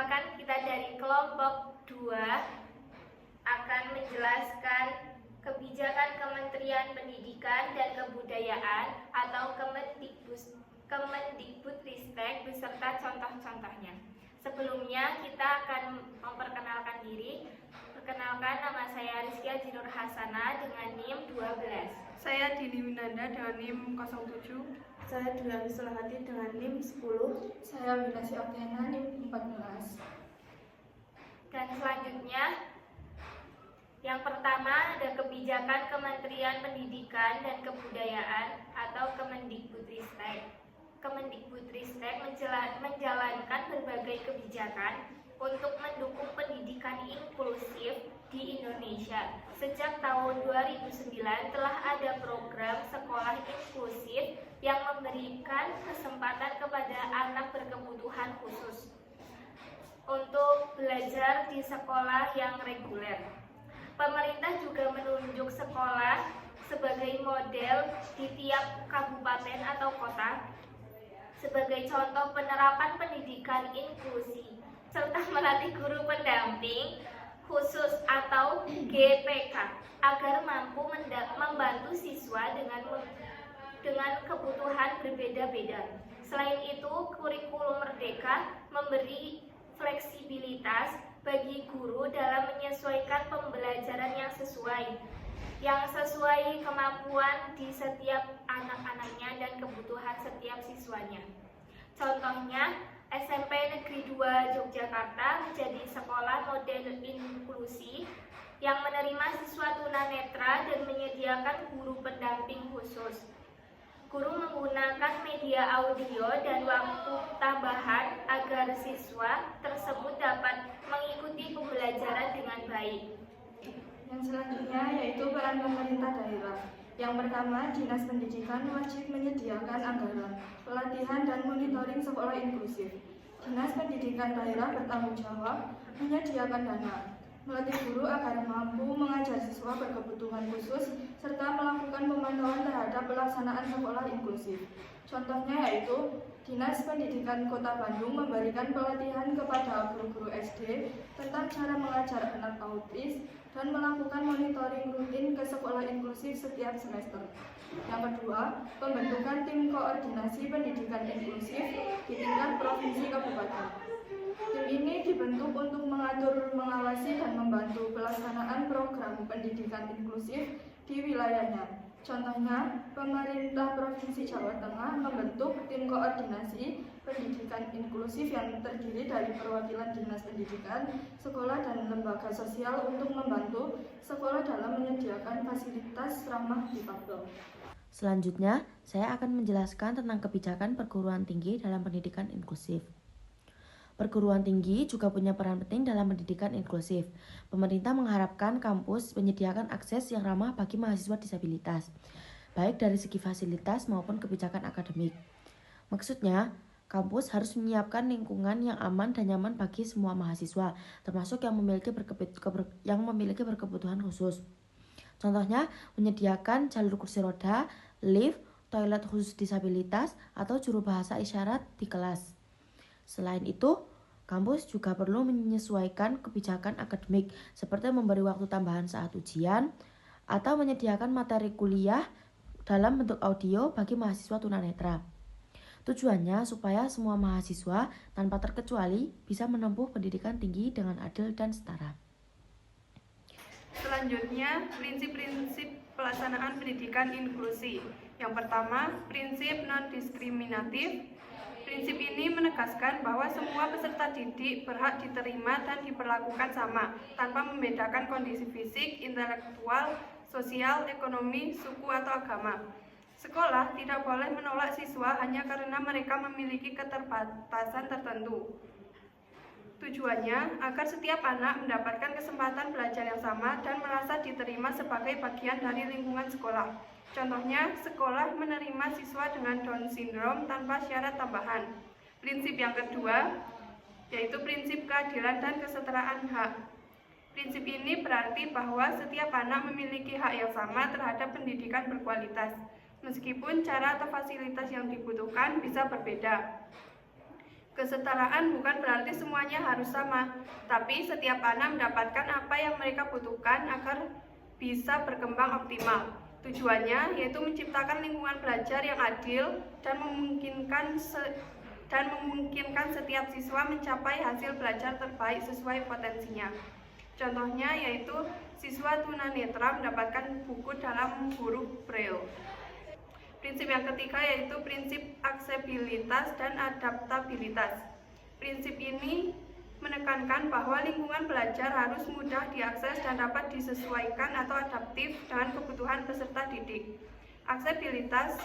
Perkenalkan, kita dari kelompok 2 akan menjelaskan kebijakan Kementerian Pendidikan dan Kebudayaan atau Kemendikbudristek beserta contoh-contohnya. Sebelumnya kita akan memperkenalkan diri. Perkenalkan, nama saya Rizkia Jinur Hasana dengan NIM 12. Saya Dini Winanda dengan NIM 07. Saya Dulami Sulawati dengan NIM 10. Saya Winasi Oktiana NIM 14. Dan selanjutnya, yang pertama ada kebijakan Kementerian Pendidikan dan Kebudayaan atau Kemendikbudristek. Kemendikbudristek menjalankan berbagai kebijakan untuk mendukung pendidikan inklusif di Indonesia. Sejak tahun 2009 telah ada program sekolah inklusif yang memberikan kesempatan kepada anak berkebutuhan khusus untuk belajar di sekolah yang reguler. Pemerintah juga menunjuk sekolah sebagai model di tiap kabupaten atau kota sebagai contoh penerapan pendidikan inklusi, serta melatih guru pendamping khusus atau GPK agar mampu membantu siswa dengan kebutuhan berbeda-beda. Selain itu, kurikulum Merdeka memberi fleksibilitas bagi guru dalam menyesuaikan pembelajaran yang sesuai kemampuan di setiap anak-anaknya dan kebutuhan setiap siswanya. Contohnya, SMP Negeri 2 Yogyakarta menjadi sekolah model inklusi yang menerima siswa tunanetra dan menyediakan guru pendamping khusus. Guru menggunakan media audio dan waktu tambahan agar siswa tersebut dapat mengikuti pembelajaran dengan baik. Yang selanjutnya yaitu peran pemerintah daerah. Yang pertama, Dinas Pendidikan wajib menyediakan anggaran, pelatihan, dan monitoring sekolah inklusif. Dinas Pendidikan daerah bertanggung jawab menyediakan dana, melatih guru agar mampu mengajar siswa berkebutuhan khusus, serta melakukan pemantauan terhadap pelaksanaan sekolah inklusif. Contohnya yaitu, Dinas Pendidikan Kota Bandung memberikan pelatihan kepada guru-guru SD tentang cara mengajar anak autis dan melakukan monitoring rutin ke sekolah inklusif setiap semester. Yang kedua, pembentukan tim koordinasi pendidikan inklusif di tingkat provinsi kabupaten. Tim ini dibentuk untuk mengatur, mengawasi, dan membantu pelaksanaan program pendidikan inklusif di wilayahnya. Contohnya, pemerintah Provinsi Jawa Tengah membentuk tim koordinasi pendidikan inklusif yang terdiri dari perwakilan dinas pendidikan, sekolah, dan lembaga sosial untuk membantu sekolah dalam menyediakan fasilitas ramah difabel. Selanjutnya, saya akan menjelaskan tentang kebijakan perguruan tinggi dalam pendidikan inklusif. Perguruan tinggi juga punya peran penting dalam pendidikan inklusif. Pemerintah mengharapkan kampus menyediakan akses yang ramah bagi mahasiswa disabilitas, baik dari segi fasilitas maupun kebijakan akademik. Maksudnya, kampus harus menyiapkan lingkungan yang aman dan nyaman bagi semua mahasiswa, termasuk yang memiliki berkebutuhan khusus. Contohnya, menyediakan jalur kursi roda, lift, toilet khusus disabilitas, atau juru bahasa isyarat di kelas. Selain itu, kampus juga perlu menyesuaikan kebijakan akademik seperti memberi waktu tambahan saat ujian atau menyediakan materi kuliah dalam bentuk audio bagi mahasiswa tunanetra. Tujuannya supaya semua mahasiswa tanpa terkecuali bisa menempuh pendidikan tinggi dengan adil dan setara. Selanjutnya, prinsip-prinsip pelaksanaan pendidikan inklusi. Yang pertama, prinsip non-diskriminatif. Prinsip ini menegaskan bahwa semua peserta didik berhak diterima dan diperlakukan sama, tanpa membedakan kondisi fisik, intelektual, sosial, ekonomi, suku, atau agama. Sekolah tidak boleh menolak siswa hanya karena mereka memiliki keterbatasan tertentu. Tujuannya agar setiap anak mendapatkan kesempatan belajar yang sama dan merasa diterima sebagai bagian dari lingkungan sekolah. Contohnya, sekolah menerima siswa dengan Down syndrome tanpa syarat tambahan. Prinsip yang kedua yaitu prinsip keadilan dan kesetaraan hak. Prinsip ini berarti bahwa setiap anak memiliki hak yang sama terhadap pendidikan berkualitas, meskipun cara atau fasilitas yang dibutuhkan bisa berbeda. Kesetaraan bukan berarti semuanya harus sama, tapi setiap anak mendapatkan apa yang mereka butuhkan agar bisa berkembang optimal. Tujuannya yaitu menciptakan lingkungan belajar yang adil dan memungkinkan setiap siswa mencapai hasil belajar terbaik sesuai potensinya. Contohnya yaitu siswa tunanetra mendapatkan buku dalam huruf Braille. Prinsip yang ketiga yaitu prinsip aksesibilitas dan adaptabilitas. Prinsip ini menekankan bahwa lingkungan belajar harus mudah diakses dan dapat disesuaikan atau adaptif dengan kebutuhan peserta didik. Aksesibilitas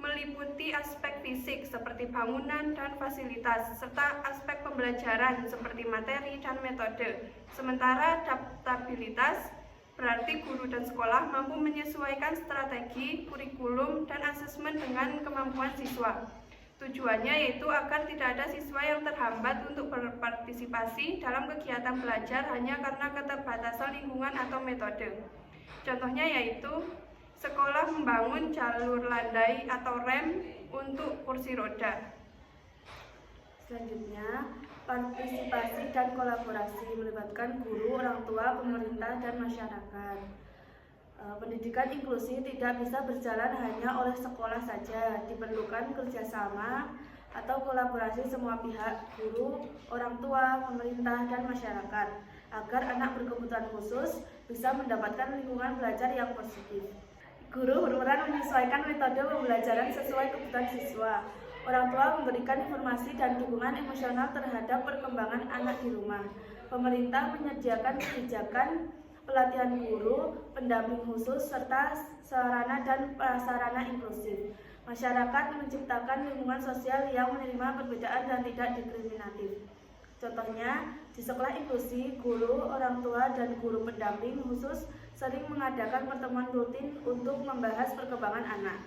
meliputi aspek fisik seperti bangunan dan fasilitas, serta aspek pembelajaran seperti materi dan metode. Sementara adaptabilitas berarti guru dan sekolah mampu menyesuaikan strategi, kurikulum, dan asesmen dengan kemampuan siswa. Tujuannya yaitu agar tidak ada siswa yang terhambat untuk berpartisipasi dalam kegiatan belajar hanya karena keterbatasan lingkungan atau metode. Contohnya yaitu sekolah membangun jalur landai atau rem untuk kursi roda. Selanjutnya, partisipasi dan kolaborasi melibatkan guru, orang tua, pemerintah, dan masyarakat. Pendidikan inklusi tidak bisa berjalan hanya oleh sekolah saja, diperlukan kerjasama atau kolaborasi semua pihak, guru, orang tua, pemerintah, dan masyarakat, agar anak berkebutuhan khusus bisa mendapatkan lingkungan belajar yang positif. Guru berperan menyesuaikan metode pembelajaran sesuai kebutuhan siswa. Orang tua memberikan informasi dan dukungan emosional terhadap perkembangan anak di rumah. Pemerintah menyediakan kebijakan, pelatihan guru, pendamping khusus, serta sarana dan prasarana inklusif. Masyarakat menciptakan lingkungan sosial yang menerima perbedaan dan tidak diskriminatif. Contohnya, di sekolah inklusi, guru, orang tua, dan guru pendamping khusus sering mengadakan pertemuan rutin untuk membahas perkembangan anak.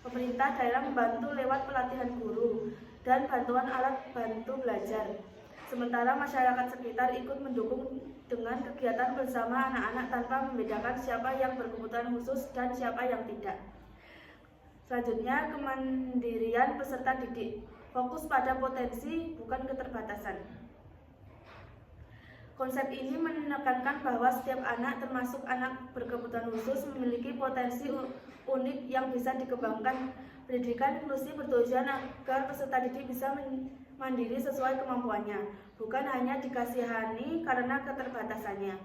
Pemerintah daerah membantu lewat pelatihan guru dan bantuan alat bantu belajar. Sementara masyarakat sekitar ikut mendukung dengan kegiatan bersama anak-anak tanpa membedakan siapa yang berkebutuhan khusus dan siapa yang tidak. Selanjutnya, kemandirian peserta didik. Fokus pada potensi, bukan keterbatasan. Konsep ini menekankan bahwa setiap anak, termasuk anak berkebutuhan khusus, memiliki potensi unik yang bisa dikembangkan. Pendidikan inklusi bertujuan agar peserta didik bisa mandiri sesuai kemampuannya, bukan hanya dikasihani karena keterbatasannya.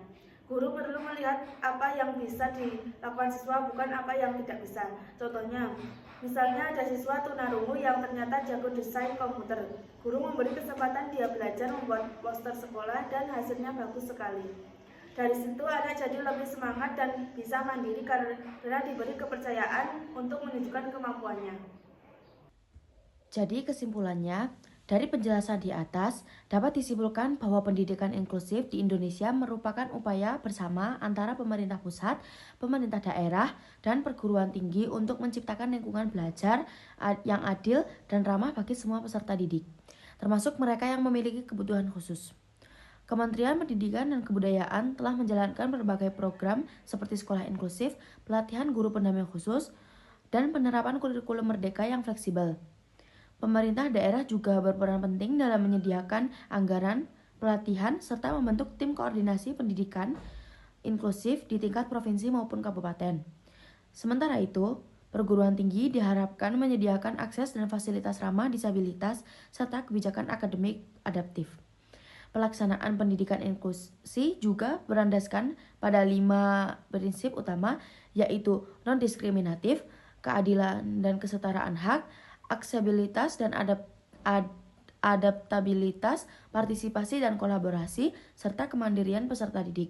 Guru perlu melihat apa yang bisa dilakukan siswa, bukan apa yang tidak bisa. Contohnya, misalnya ada siswa tunarungu yang ternyata jago desain komputer. Guru memberi kesempatan dia belajar membuat poster sekolah dan hasilnya bagus sekali. Dari situ anak jadi lebih semangat dan bisa mandiri karena diberi kepercayaan untuk menunjukkan kemampuannya. Jadi kesimpulannya, dari penjelasan di atas dapat disimpulkan bahwa pendidikan inklusif di Indonesia merupakan upaya bersama antara pemerintah pusat, pemerintah daerah, dan perguruan tinggi untuk menciptakan lingkungan belajar yang adil dan ramah bagi semua peserta didik, termasuk mereka yang memiliki kebutuhan khusus. Kementerian Pendidikan dan Kebudayaan telah menjalankan berbagai program seperti sekolah inklusif, pelatihan guru pendamping khusus, dan penerapan kurikulum merdeka yang fleksibel. Pemerintah daerah juga berperan penting dalam menyediakan anggaran, pelatihan, serta membentuk tim koordinasi pendidikan inklusif di tingkat provinsi maupun kabupaten. Sementara itu, perguruan tinggi diharapkan menyediakan akses dan fasilitas ramah disabilitas serta kebijakan akademik adaptif. Pelaksanaan pendidikan inklusi juga berlandaskan pada 5 prinsip utama, yaitu non-diskriminatif, keadilan dan kesetaraan hak, aksesibilitas dan adaptabilitas, partisipasi dan kolaborasi, serta kemandirian peserta didik.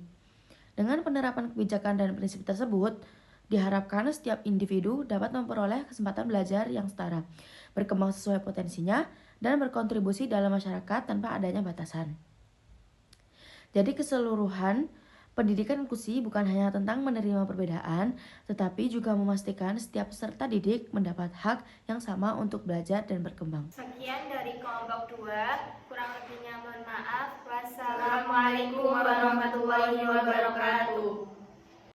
Dengan penerapan kebijakan dan prinsip tersebut, diharapkan setiap individu dapat memperoleh kesempatan belajar yang setara, berkembang sesuai potensinya, dan berkontribusi dalam masyarakat tanpa adanya batasan. Jadi keseluruhan, pendidikan inklusi bukan hanya tentang menerima perbedaan, tetapi juga memastikan setiap peserta didik mendapat hak yang sama untuk belajar dan berkembang. Sekian dari kelompok 2, kurang lebihnya mohon maaf. Wassalamualaikum warahmatullahi wabarakatuh.